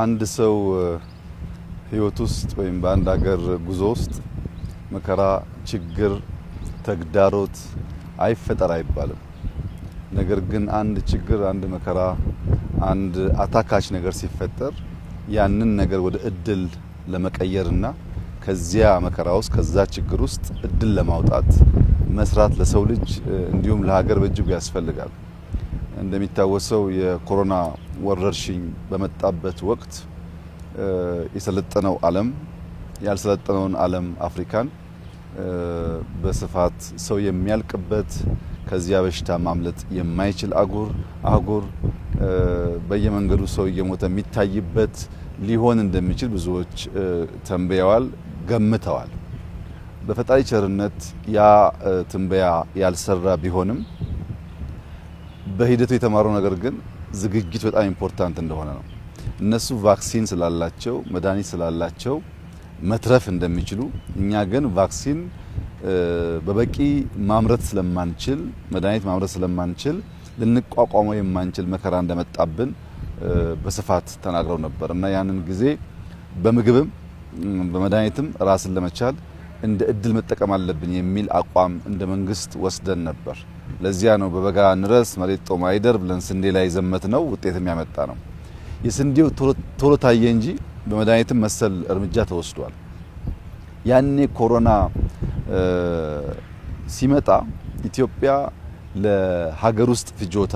በአንድ ሰው ህይወት ውስጥ ወይም በአንድ ሀገር ጉዞ ውስጥ መከራ፣ ችግር፣ ተግዳሮት አይፈጠር አይባልም። ነገር ግን አንድ ችግር፣ አንድ መከራ፣ አንድ አታካች ነገር ሲፈጠር ያንን ነገር ወደ እድል ለመቀየርና ከዚያ መከራ ውስጥ ከዛ ችግር ውስጥ እድል ለማውጣት መስራት ለሰው ልጅ እንዲሁም ለሀገር በእጅጉ ያስፈልጋል። እንደሚታወሰው የኮሮና ወረርሽኝ በመጣበት ወቅት የሰለጠነው ዓለም ያልሰለጠነውን ዓለም አፍሪካን በስፋት ሰው የሚያልቅበት ከዚያ በሽታ ማምለጥ የማይችል አህጉር በየመንገዱ ሰው እየሞተ የሚታይበት ሊሆን እንደሚችል ብዙዎች ተንበየዋል፣ ገምተዋል። በፈጣሪ ቸርነት ያ ትንበያ ያልሰራ ቢሆንም በሂደቱ የተማረው ነገር ግን ዝግጅት በጣም ኢምፖርታንት እንደሆነ ነው። እነሱ ቫክሲን ስላላቸው መድኃኒት ስላላቸው መትረፍ እንደሚችሉ፣ እኛ ግን ቫክሲን በበቂ ማምረት ስለማንችል መድኃኒት ማምረት ስለማንችል ልንቋቋመው የማንችል መከራ እንደመጣብን በስፋት ተናግረው ነበር እና ያንን ጊዜ በምግብም በመድኃኒትም ራስን ለመቻል እንደ እድል መጠቀም አለብን የሚል አቋም እንደ መንግስት ወስደን ነበር። ለዚያ ነው በበጋ እንረስ መሬት ጦም አይደር ብለን ስንዴ ላይ ዘመት ነው ውጤትም ያመጣ ነው። የስንዴው ቶሎ ታየ እንጂ በመድኃኒትም መሰል እርምጃ ተወስዷል። ያኔ ኮሮና ሲመጣ ኢትዮጵያ ለሀገር ውስጥ ፍጆታ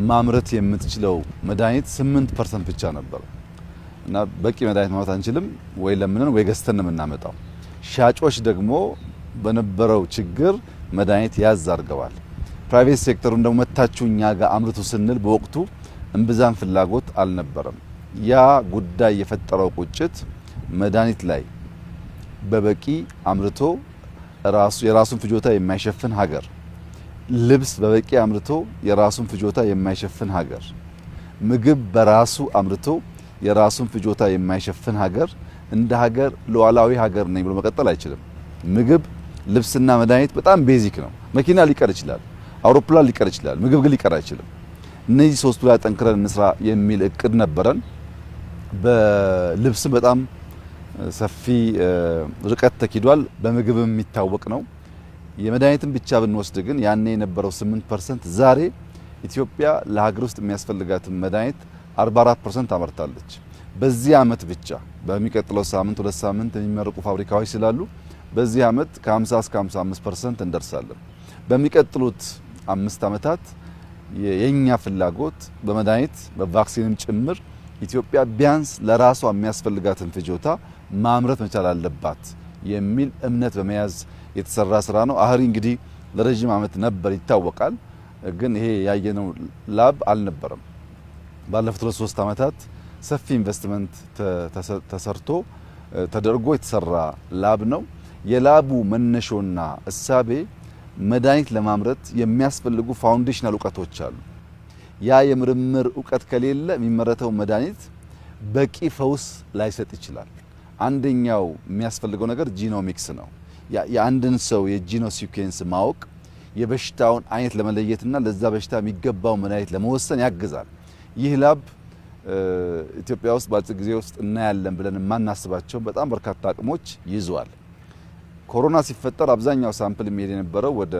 ማምረት የምትችለው መድኃኒት 8% ብቻ ነበር እና በቂ መድኃኒት ማምረት አንችልም፣ ወይ ለምንን ወይ ገዝተን ነው የምናመጣው። ሻጮች ደግሞ በነበረው ችግር መድኃኒት ያዝ አድርገዋል። ፕራይቬት ሴክተሩን ደግሞ መታችሁ እኛ ጋር አምርቱ ስንል በወቅቱ እምብዛም ፍላጎት አልነበረም። ያ ጉዳይ የፈጠረው ቁጭት መድኃኒት ላይ በበቂ አምርቶ የራሱን ፍጆታ የማይሸፍን ሀገር፣ ልብስ በበቂ አምርቶ የራሱን ፍጆታ የማይሸፍን ሀገር፣ ምግብ በራሱ አምርቶ የራሱን ፍጆታ የማይሸፍን ሀገር እንደ ሀገር ሉዓላዊ ሀገር ነኝ ብሎ መቀጠል አይችልም። ምግብ፣ ልብስና መድኃኒት በጣም ቤዚክ ነው። መኪና ሊቀር ይችላል፣ አውሮፕላን ሊቀር ይችላል፣ ምግብ ግን ሊቀር አይችልም። እነዚህ ሶስቱ ላይ ጠንክረን እንስራ የሚል እቅድ ነበረን። በልብስም በጣም ሰፊ ርቀት ተኪዷል። በምግብም የሚታወቅ ነው። የመድኃኒትን ብቻ ብንወስድ ግን ያኔ የነበረው 8% ዛሬ ኢትዮጵያ ለሀገር ውስጥ የሚያስፈልጋትን መድኃኒት 44% አመርታለች። በዚህ አመት ብቻ በሚቀጥለው ሳምንት 2 ሳምንት የሚመረቁ ፋብሪካዎች ስላሉ በዚህ አመት ከ50 እስከ 55% እንደርሳለን። በሚቀጥሉት 5 አመታት የኛ ፍላጎት በመድኃኒት በቫክሲንም ጭምር ኢትዮጵያ ቢያንስ ለራሷ የሚያስፈልጋትን ፍጆታ ማምረት መቻል አለባት የሚል እምነት በመያዝ የተሰራ ስራ ነው። አህሪ እንግዲህ ለረጅም አመት ነበር ይታወቃል፣ ግን ይሄ ያየነው ላብ አልነበረም። ባለፉት 3 አመታት ሰፊ ኢንቨስትመንት ተሰርቶ ተደርጎ የተሰራ ላብ ነው። የላቡ መነሾና እሳቤ መድኃኒት ለማምረት የሚያስፈልጉ ፋውንዴሽናል እውቀቶች አሉ። ያ የምርምር እውቀት ከሌለ የሚመረተው መድኃኒት በቂ ፈውስ ላይሰጥ ይችላል። አንደኛው የሚያስፈልገው ነገር ጂኖሚክስ ነው። የአንድን ሰው የጂኖ ሲኩዌንስ ማወቅ የበሽታውን አይነት ለመለየትና ለዛ በሽታ የሚገባው መድኃኒት ለመወሰን ያግዛል። ይህ ላብ ኢትዮጵያ ውስጥ በአጭር ጊዜ ውስጥ እናያለን ብለን የማናስባቸው በጣም በርካታ አቅሞች ይዟል። ኮሮና ሲፈጠር አብዛኛው ሳምፕል የሚሄድ የነበረው ወደ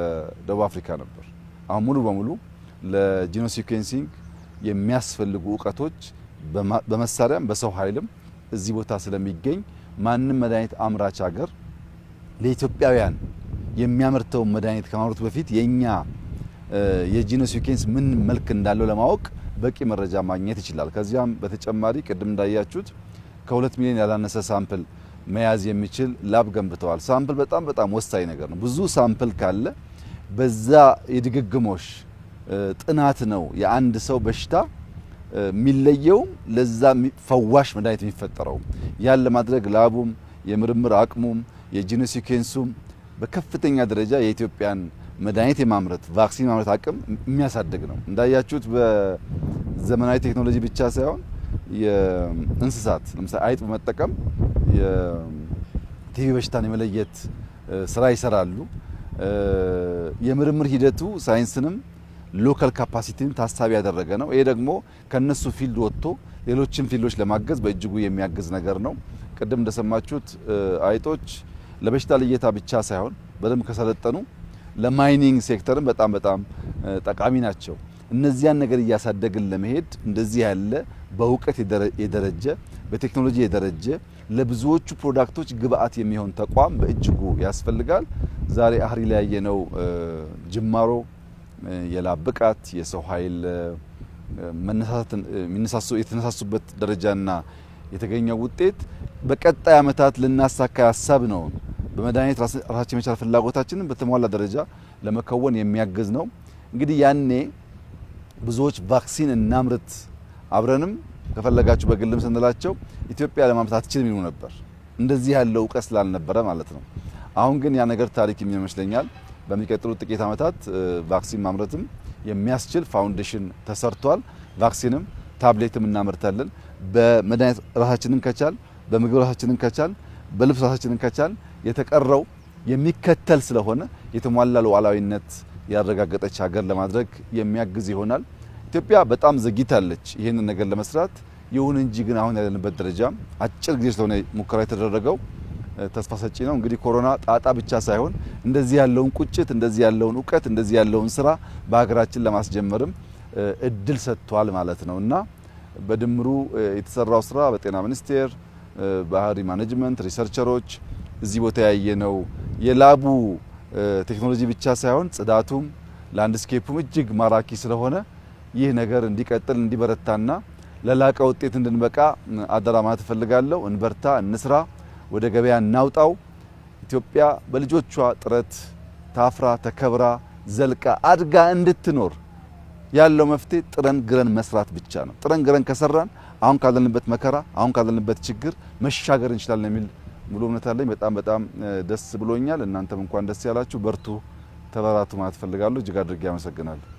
ደቡብ አፍሪካ ነበር። አሁን ሙሉ በሙሉ ለጂኖ ሲኩዌንሲንግ የሚያስፈልጉ እውቀቶች በመሳሪያም በሰው ኃይልም እዚህ ቦታ ስለሚገኝ ማንም መድኃኒት አምራች ሀገር ለኢትዮጵያውያን የሚያመርተው መድኃኒት ከማምረቱ በፊት የኛ የጂኖ ሲኩዌንስ ምን መልክ እንዳለው ለማወቅ በቂ መረጃ ማግኘት ይችላል። ከዚያም በተጨማሪ ቅድም እንዳያችሁት ከ2 ሚሊዮን ያላነሰ ሳምፕል መያዝ የሚችል ላብ ገንብተዋል። ሳምፕል በጣም ወሳኝ ነገር ነው። ብዙ ሳምፕል ካለ በዛ የድግግሞሽ ጥናት ነው የአንድ ሰው በሽታ የሚለየው፣ ለዛ ፈዋሽ መድኃኒት የሚፈጠረው። ያን ለማድረግ ላቡም የምርምር አቅሙም የጂኖ ሲኩዌንሱም በከፍተኛ ደረጃ የኢትዮጵያን መድኃኒት የማምረት ቫክሲን ማምረት አቅም የሚያሳድግ ነው። እንዳያችሁት በዘመናዊ ቴክኖሎጂ ብቻ ሳይሆን የእንስሳት ለምሳሌ አይጥ በመጠቀም የቲቪ በሽታን የመለየት ስራ ይሰራሉ። የምርምር ሂደቱ ሳይንስንም ሎካል ካፓሲቲን ታሳቢ ያደረገ ነው። ይሄ ደግሞ ከነሱ ፊልድ ወጥቶ ሌሎችን ፊልዶች ለማገዝ በእጅጉ የሚያግዝ ነገር ነው። ቅድም እንደሰማችሁት አይጦች ለበሽታ ልየታ ብቻ ሳይሆን በደንብ ከሰለጠኑ ለማይኒንግ ሴክተርም በጣም ጠቃሚ ናቸው። እነዚያን ነገር እያሳደግን ለመሄድ እንደዚህ ያለ በእውቀት የደረጀ በቴክኖሎጂ የደረጀ ለብዙዎቹ ፕሮዳክቶች ግብአት የሚሆን ተቋም በእጅጉ ያስፈልጋል። ዛሬ አህሪ ላይ ያየነው ጅማሮ የላብ ብቃት የሰው ኃይል የተነሳሱበት ደረጃና የተገኘው ውጤት በቀጣይ ዓመታት ልናሳካ ያሰብነው በመድኃኒት ራሳችን የመቻል ፍላጎታችንን በተሟላ ደረጃ ለመከወን የሚያግዝ ነው። እንግዲህ ያኔ ብዙዎች ቫክሲን እናምርት አብረንም ከፈለጋችሁ በግልም ስንላቸው ኢትዮጵያ ለማምረት አትችልም ይሉ ነበር። እንደዚህ ያለው እውቀት ስላልነበረ ማለት ነው። አሁን ግን ያ ነገር ታሪክ የሚመስለኛል። በሚቀጥሉት ጥቂት ዓመታት ቫክሲን ማምረትም የሚያስችል ፋውንዴሽን ተሰርቷል። ቫክሲንም ታብሌትም እናመርታለን። በመድኃኒት ራሳችንን ከቻል፣ በምግብ ራሳችንን ከቻል፣ በልብስ ራሳችንን ከቻል የተቀረው የሚከተል ስለሆነ የተሟላ ሉዓላዊነት ያረጋገጠች ሀገር ለማድረግ የሚያግዝ ይሆናል። ኢትዮጵያ በጣም ዘግይታለች ይህንን ነገር ለመስራት። ይሁን እንጂ ግን አሁን ያለንበት ደረጃ አጭር ጊዜ ስለሆነ ሙከራ የተደረገው ተስፋ ሰጪ ነው። እንግዲህ ኮሮና ጣጣ ብቻ ሳይሆን እንደዚህ ያለውን ቁጭት፣ እንደዚህ ያለውን እውቀት፣ እንደዚህ ያለውን ስራ በሀገራችን ለማስጀመርም እድል ሰጥቷል ማለት ነው እና በድምሩ የተሰራው ስራ በጤና ሚኒስቴር፣ በአህሪ ማኔጅመንት፣ ሪሰርቸሮች እዚህ ቦታ ያየነው የላቡ ቴክኖሎጂ ብቻ ሳይሆን ጽዳቱም ላንድስኬፑም እጅግ ማራኪ ስለሆነ ይህ ነገር እንዲቀጥል እንዲበረታና ለላቀ ውጤት እንድንበቃ አደራ ማለት እፈልጋለሁ። እንበርታ፣ እንስራ፣ ወደ ገበያ እናውጣው። ኢትዮጵያ በልጆቿ ጥረት ታፍራ ተከብራ ዘልቃ አድጋ እንድትኖር ያለው መፍትሄ ጥረን ግረን መስራት ብቻ ነው። ጥረን ግረን ከሰራን አሁን ካለንበት መከራ አሁን ካለንበት ችግር መሻገር እንችላለን የሚል ሙሉ እምነት አለኝ። በጣም ደስ ብሎኛል። እናንተም እንኳን ደስ ያላችሁ። በርቱ፣ ተበራቱ ማለት ፈልጋለሁ። እጅግ አድርጌ አመሰግናለሁ።